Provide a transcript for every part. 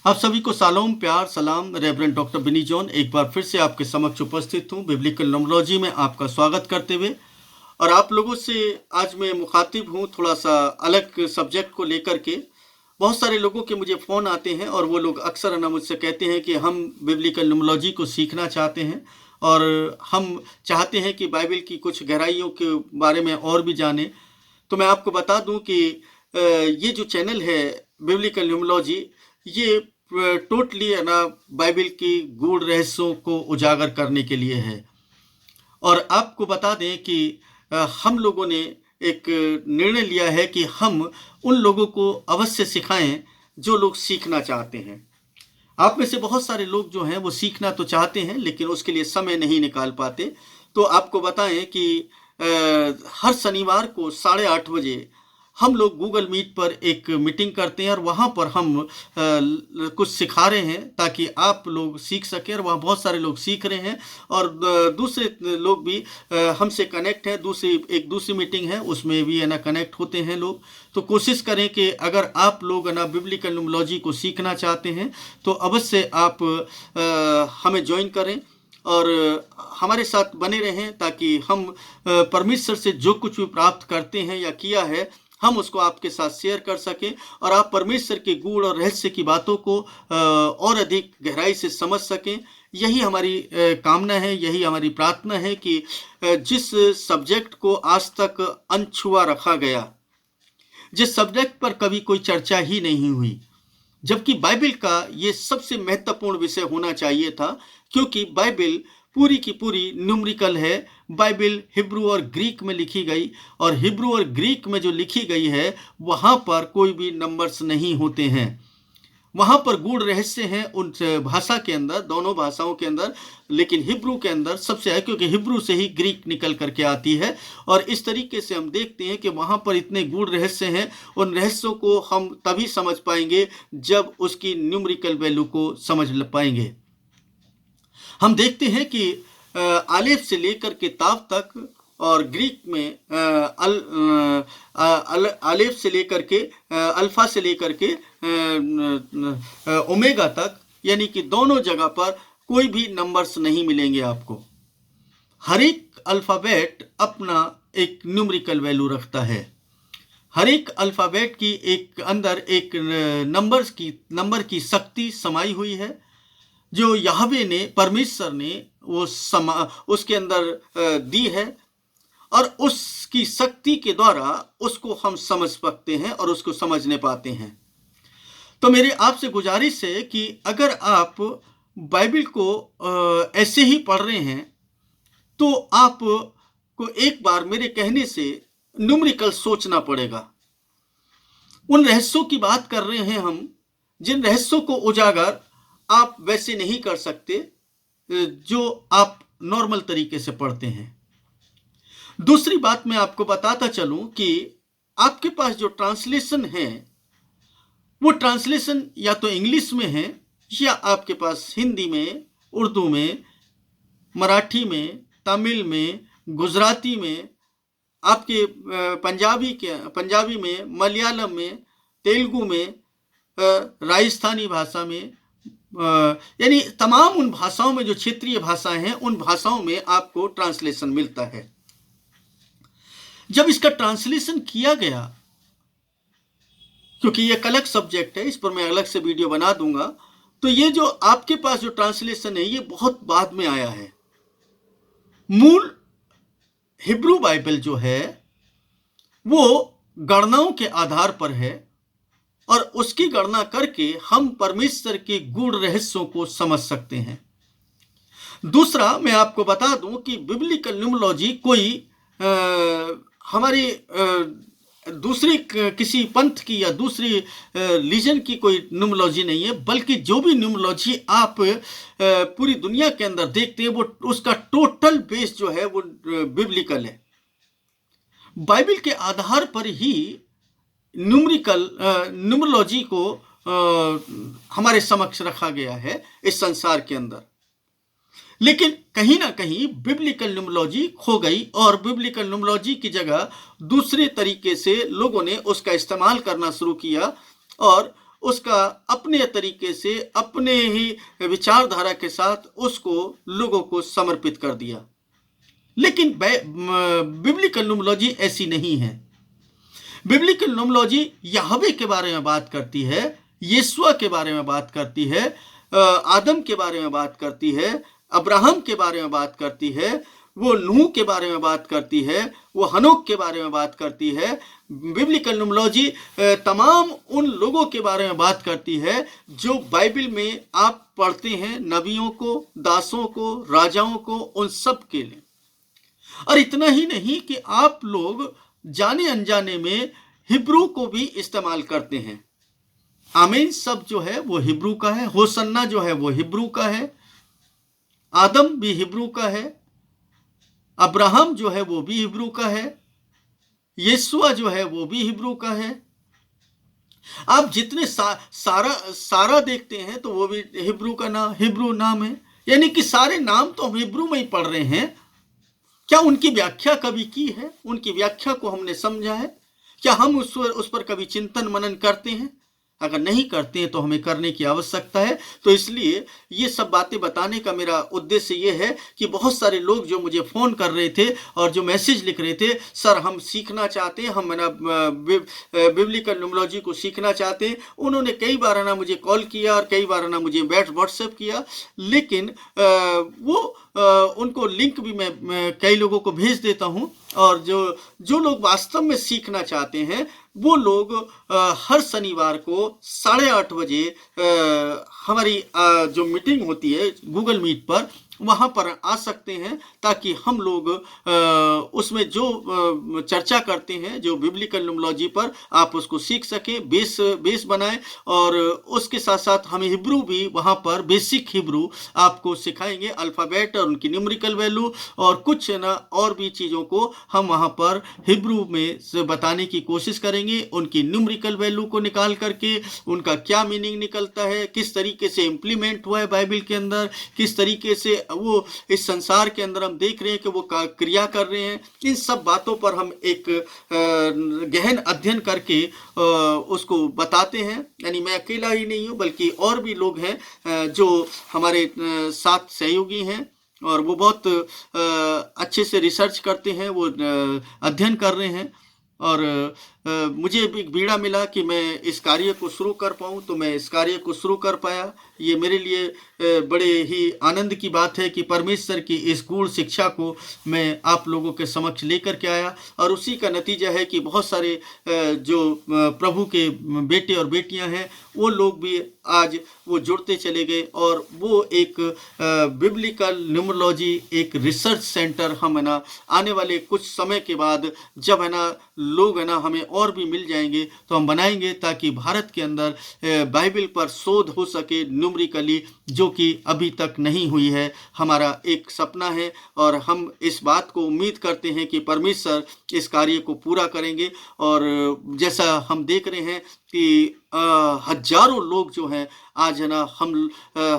आप सभी को सालोम प्यार सलाम। रेवरेंड डॉक्टर बिनी जॉन एक बार फिर से आपके समक्ष उपस्थित हूँ बिब्लिकल न्यूमरोलॉजी में आपका स्वागत करते हुए। और आप लोगों से आज मैं मुखातिब हूँ थोड़ा सा अलग सब्जेक्ट को लेकर के। बहुत सारे लोगों के मुझे फ़ोन आते हैं और वो लोग अक्सर ना मुझसे कहते हैं कि हम बिब्लिकल न्यूमरोलॉजी को सीखना चाहते हैं और हम चाहते हैं कि बाइबल की कुछ गहराइयों के बारे में और भी जानें। तो मैं आपको बता दूं कि ये जो चैनल है बिब्लिकल न्यूमरोलॉजी, ये टोटली है ना बाइबल की गूढ़ रहस्यों को उजागर करने के लिए है। और आपको बता दें कि हम लोगों ने एक निर्णय लिया है कि हम उन लोगों को अवश्य सिखाएं जो लोग सीखना चाहते हैं। आप में से बहुत सारे लोग जो हैं वो सीखना तो चाहते हैं लेकिन उसके लिए समय नहीं निकाल पाते। तो आपको बताएं कि हर शनिवार को 8:30 बजे हम लोग गूगल मीट पर एक मीटिंग करते हैं और वहाँ पर हम कुछ सिखा रहे हैं ताकि आप लोग सीख सकें। और वहाँ बहुत सारे लोग सीख रहे हैं और दूसरे लोग भी हमसे कनेक्ट हैं। एक दूसरी मीटिंग है उसमें भी है ना कनेक्ट होते हैं लोग। तो कोशिश करें कि अगर आप लोग है ना बिब्लिकल न्यूमरोलॉजी को सीखना चाहते हैं तो अवश्य आप हमें ज्वाइन करें और हमारे साथ बने रहें ताकि हम परमेश्वर से जो कुछ भी प्राप्त करते हैं या किया है हम उसको आपके साथ शेयर कर सकें और आप परमेश्वर के गूढ़ और रहस्य की बातों को और अधिक गहराई से समझ सकें। यही हमारी कामना है, यही हमारी प्रार्थना है कि जिस सब्जेक्ट को आज तक अनछुआ रखा गया, जिस सब्जेक्ट पर कभी कोई चर्चा ही नहीं हुई, जबकि बाइबल का ये सबसे महत्वपूर्ण विषय होना चाहिए था, क्योंकि बाइबल पूरी की पूरी न्यूमेरिकल है। बाइबल हिब्रू और ग्रीक में लिखी गई और हिब्रू और ग्रीक में जो लिखी गई है वहाँ पर कोई भी नंबर्स नहीं होते हैं। वहाँ पर गूढ़ रहस्य हैं उन भाषा के अंदर, दोनों भाषाओं के अंदर, लेकिन हिब्रू के अंदर सबसे है क्योंकि हिब्रू से ही ग्रीक निकल करके आती है। और इस तरीके से हम देखते हैं कि वहाँ पर इतने गूढ़ रहस्य हैं। उन रहस्यों को हम तभी समझ पाएंगे जब उसकी न्यूमेरिकल वैल्यू को समझ पाएंगे। हम देखते हैं कि आलेफ से लेकर के ताव तक और ग्रीक में आलेफ से लेकर के अल्फा से लेकर के ओमेगा तक, यानी कि दोनों जगह पर कोई भी नंबर्स नहीं मिलेंगे आपको। हर एक अल्फ़ाबेट अपना एक न्यूमेरिकल वैल्यू रखता है। हर एक अल्फ़ाबेट की एक अंदर एक नंबर की शक्ति समाई हुई है जो यहोवा ने, परमेश्वर ने उसके अंदर दी है और उसकी शक्ति के द्वारा उसको हम समझ सकते हैं और उसको समझने पाते हैं। तो मेरी आपसे गुजारिश है कि अगर आप बाइबल को ऐसे ही पढ़ रहे हैं तो आपको एक बार मेरे कहने से न्यूमेरिकल सोचना पड़ेगा। उन रहस्यों की बात कर रहे हैं हम, जिन रहस्यों को उजागर आप वैसे नहीं कर सकते जो आप नॉर्मल तरीके से पढ़ते हैं। दूसरी बात मैं आपको बताता चलूं कि आपके पास जो ट्रांसलेशन है वो ट्रांसलेशन या तो इंग्लिश में है या आपके पास हिंदी में, उर्दू में, मराठी में, तमिल में, गुजराती में, आपके पंजाबी में, मलयालम में, तेलुगु में, राजस्थानी भाषा में, यानी तमाम उन भाषाओं में जो क्षेत्रीय भाषाएं हैं उन भाषाओं में आपको ट्रांसलेशन मिलता है। जब इसका ट्रांसलेशन किया गया, क्योंकि ये एक अलग सब्जेक्ट है, इस पर मैं अलग से वीडियो बना दूंगा, तो ये जो आपके पास जो ट्रांसलेशन है ये बहुत बाद में आया है। मूल हिब्रू बाइबल जो है वो गणनाओं के आधार पर है और उसकी गणना करके हम परमेश्वर के गूढ़ रहस्यों को समझ सकते हैं। दूसरा मैं आपको बता दूं कि बिब्लिकल न्यूमरोलॉजी कोई हमारे दूसरी किसी पंथ की या दूसरी रिलीजन की कोई न्यूमरोलॉजी नहीं है, बल्कि जो भी न्यूमरोलॉजी आप पूरी दुनिया के अंदर देखते हैं वो उसका टोटल बेस जो है वो बिब्लिकल है। बाइबल के आधार पर ही न्यूमरोलॉजी को हमारे समक्ष रखा गया है इस संसार के अंदर। लेकिन कहीं ना कहीं बिब्लिकल न्यूमरोलॉजी खो गई और बिब्लिकल न्यूमरोलॉजी की जगह दूसरे तरीके से लोगों ने उसका इस्तेमाल करना शुरू किया और उसका अपने तरीके से अपने ही विचारधारा के साथ उसको लोगों को समर्पित कर दिया। लेकिन बिब्लिकल न्यूमरोलॉजी ऐसी नहीं है। बिब्लिकल न्यूमरोलॉजी यहोवे के बारे में बात करती है, यीशुआ के बारे में बात करती है, आदम के बारे में बात करती है, अब्राहम के बारे में बात करती है, वो नूह के बारे में बात करती है, वो हनोक के बारे में बात करती है। बिब्लिकल न्यूमरोलॉजी तमाम उन लोगों के बारे में बात करती है जो बाइबल में आप पढ़ते हैं, नबियों को, दासों को, राजाओं को, उन सब के लिए। और इतना ही नहीं कि आप लोग जाने अनजाने में हिब्रू को भी इस्तेमाल करते हैं। आमीन सब जो है वो हिब्रू का है, होसन्ना जो है वो हिब्रू का है, आदम भी हिब्रू का है, अब्राहम जो है वो भी हिब्रू का है, यीशुआ जो है वो भी हिब्रू का है। आप जितने सारा देखते हैं तो वो भी हिब्रू नाम है। यानी कि सारे नाम तो हम हिब्रू में ही पढ़ रहे हैं। क्या उनकी व्याख्या कभी की है? उनकी व्याख्या को हमने समझा है? क्या हम उस पर कभी चिंतन मनन करते हैं? अगर नहीं करते हैं तो हमें करने की आवश्यकता है। तो इसलिए ये सब बातें बताने का मेरा उद्देश्य ये है कि बहुत सारे लोग जो मुझे फ़ोन कर रहे थे और जो मैसेज लिख रहे थे, सर हम सीखना चाहते हैं, हम बिब्लिकल न्यूमरोलॉजी को सीखना चाहते हैं। उन्होंने कई बार ना मुझे कॉल किया और कई बार ना मुझे व्हाट्सएप किया, लेकिन उनको लिंक भी मैं कई लोगों को भेज देता हूं। और जो लोग वास्तव में सीखना चाहते हैं वो लोग हर शनिवार को 8:30 बजे हमारी जो मीटिंग होती है गूगल मीट पर, वहाँ पर आ सकते हैं, ताकि हम लोग उसमें जो चर्चा करते हैं जो बिब्लिकल न्यूमरोलॉजी पर, आप उसको सीख सकें, बेस बनाएं। और उसके साथ साथ हम हिब्रू भी वहाँ पर बेसिक हिब्रू आपको सिखाएंगे, अल्फ़ाबेट और उनकी न्यूमेरिकल वैल्यू और कुछ ना और भी चीज़ों को हम वहाँ पर हिब्रू में से बताने की कोशिश करेंगे। उनकी न्यूमेरिकल वैल्यू को निकाल करके उनका क्या मीनिंग निकलता है, किस तरीके से इम्प्लीमेंट हुआ है बाइबल के अंदर, किस तरीके से वो इस संसार के अंदर हम देख रहे हैं कि वो क्रिया कर रहे हैं। इन सब बातों पर हम एक गहन अध्ययन करके उसको बताते हैं। यानी मैं अकेला ही नहीं हूँ, बल्कि और भी लोग हैं जो हमारे साथ सहयोगी हैं और वो बहुत अच्छे से रिसर्च करते हैं, वो अध्ययन कर रहे हैं। और मुझे भी बीड़ा मिला कि मैं इस कार्य को शुरू कर पाऊँ, तो मैं इस कार्य को शुरू कर पाया। ये मेरे लिए बड़े ही आनंद की बात है कि परमेश्वर की इस गूढ़ शिक्षा को मैं आप लोगों के समक्ष लेकर के आया, और उसी का नतीजा है कि बहुत सारे जो प्रभु के बेटे और बेटियां हैं वो लोग भी आज वो जुड़ते चले गए, और वो एक बिब्लिकल न्यूमरोलॉजी एक रिसर्च सेंटर हम है ना आने वाले कुछ समय के बाद, जब है ना लोग है ना हमें और भी मिल जाएंगे, तो हम बनाएंगे, ताकि भारत के अंदर बाइबल पर शोध हो सके न्यूमेरिकली, जो कि अभी तक नहीं हुई है। हमारा एक सपना है और हम इस बात को उम्मीद करते हैं कि परमेश्वर इस कार्य को पूरा करेंगे। और जैसा हम देख रहे हैं कि हजारों लोग जो हैं आज है ना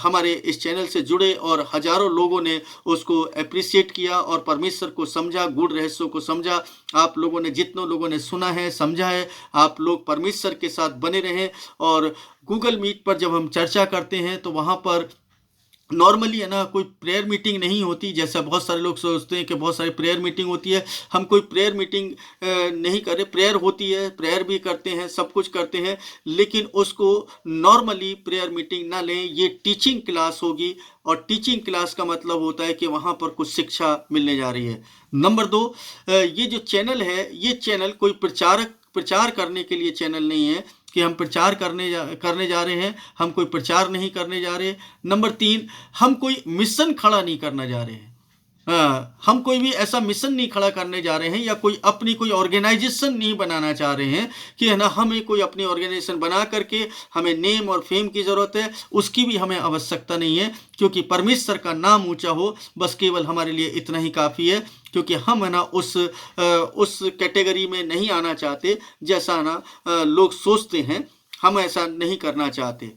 हमारे इस चैनल से जुड़े, और हजारों लोगों ने उसको अप्रिशिएट किया और परमेश्वर को समझा, गूढ़ रहस्यों को समझा। आप लोगों ने, जितनों लोगों ने सुना है, समझा है, आप लोग परमेश्वर के साथ बने रहें। और गूगल मीट पर जब हम चर्चा करते हैं तो वहाँ पर नॉर्मली है ना कोई प्रेयर मीटिंग नहीं होती, जैसा बहुत सारे लोग सोचते हैं कि बहुत सारी प्रेयर मीटिंग होती है। हम कोई प्रेयर मीटिंग नहीं कर रहे। प्रेयर होती है, प्रेयर भी करते हैं, सब कुछ करते हैं, लेकिन उसको नॉर्मली प्रेयर मीटिंग ना लें। ये टीचिंग क्लास होगी, और टीचिंग क्लास का मतलब होता है कि वहाँ पर कुछ शिक्षा मिलने जा रही है। नंबर 2, ये जो चैनल है, ये चैनल कोई प्रचार करने के लिए चैनल नहीं है कि हम प्रचार करने जा रहे हैं। हम कोई प्रचार नहीं करने जा रहे। नंबर 3, हम कोई मिशन खड़ा नहीं करना जा रहे हैं। हम कोई भी ऐसा मिशन नहीं खड़ा करने जा रहे हैं, या कोई अपनी कोई ऑर्गेनाइजेशन नहीं बनाना चाह रहे हैं कि है ना हमें कोई अपनी ऑर्गेनाइजेशन बना करके हमें नेम और फेम की ज़रूरत है। उसकी भी हमें आवश्यकता नहीं है, क्योंकि परमेश्वर का नाम ऊंचा हो, बस केवल हमारे लिए इतना ही काफ़ी है। क्योंकि हम है ना उस कैटेगरी में नहीं आना चाहते जैसा ना लोग सोचते हैं। हम ऐसा नहीं करना चाहते।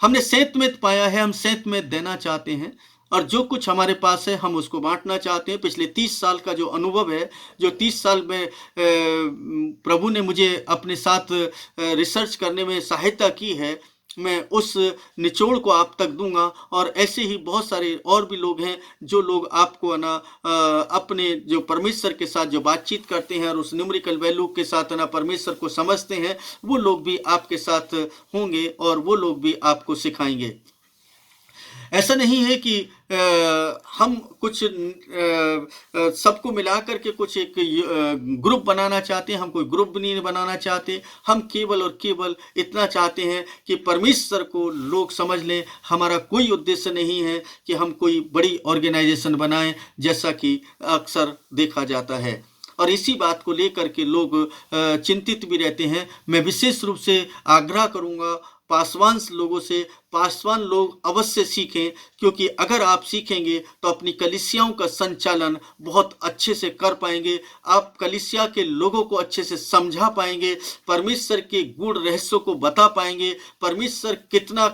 हमने सेंत में पाया है, हम सेंत में देना चाहते हैं। और जो कुछ हमारे पास है हम उसको बांटना चाहते हैं। पिछले 30 साल का जो अनुभव है, जो 30 साल में प्रभु ने मुझे अपने साथ रिसर्च करने में सहायता की है, मैं उस निचोड़ को आप तक दूंगा। और ऐसे ही बहुत सारे और भी लोग हैं जो लोग आपको ना अपने जो परमेश्वर के साथ जो बातचीत करते हैं और उस न्यूमेरिकल वैल्यू के साथ ना परमेश्वर को समझते हैं, वो लोग भी आपके साथ होंगे और वो लोग भी आपको सिखाएंगे। ऐसा नहीं है कि हम कुछ सबको मिला करके कुछ एक ग्रुप बनाना चाहते हैं। हम कोई ग्रुप भी नहीं बनाना चाहते। हम केवल और केवल इतना चाहते हैं कि परमेश्वर को लोग समझ लें। हमारा कोई उद्देश्य नहीं है कि हम कोई बड़ी ऑर्गेनाइजेशन बनाएं, जैसा कि अक्सर देखा जाता है। और इसी बात को लेकर के लोग चिंतित भी रहते हैं। मैं विशेष रूप से आग्रह करूंगा पासवान लोगों से, पासवान लोग अवश्य सीखें, क्योंकि अगर आप सीखेंगे तो अपनी कलीसियाओं का संचालन बहुत अच्छे से कर पाएंगे। आप कलीसिया के लोगों को अच्छे से समझा पाएंगे, परमेश्वर के गूढ़ रहस्यों को बता पाएंगे। परमेश्वर कितना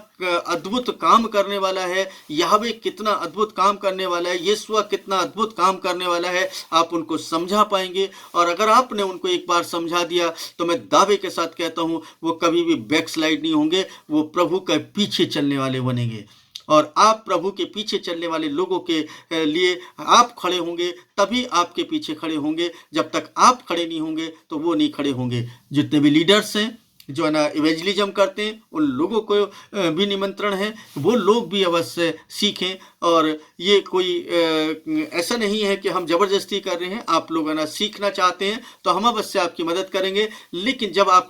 अद्भुत काम करने वाला है, यहोवा कितना अद्भुत काम करने वाला है, यीशु कितना अद्भुत काम करने वाला है, आप उनको समझा पाएंगे। और अगर आपने उनको एक बार समझा दिया तो मैं दावे के साथ कहता हूं वो कभी भी बैकस्लाइड नहीं होंगे, वो प्रभु के पीछे चलने वाले बनेंगे। और आप प्रभु के पीछे चलने वाले लोगों के लिए आप खड़े होंगे, तभी आपके पीछे खड़े होंगे। जब तक आप खड़े नहीं होंगे तो वो नहीं खड़े होंगे। जितने भी लीडर्स हैं जो है ना इवेंजलिज्म करते हैं, उन लोगों को भी निमंत्रण है वो लोग भी अवश्य सीखें। और ये कोई ऐसा नहीं है कि हम जबरदस्ती कर रहे हैं। आप लोग है ना सीखना चाहते हैं तो हम अवश्य आपकी मदद करेंगे, लेकिन जब आप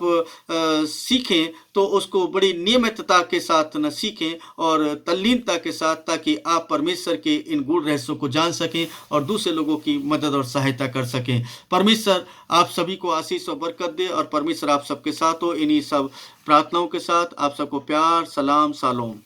सीखें तो उसको बड़ी नियमितता के साथ न सीखें और तल्लीनता के साथ, ताकि आप परमेश्वर के इन गूढ़ रहस्यों को जान सकें और दूसरे लोगों की मदद और सहायता कर सकें। परमेश्वर आप सभी को आशीष और बरकत दे और परमेश्वर आप सबके साथ हो। इन्हीं सब प्रार्थनाओं के साथ आप सबको प्यार, सलाम, शालोम।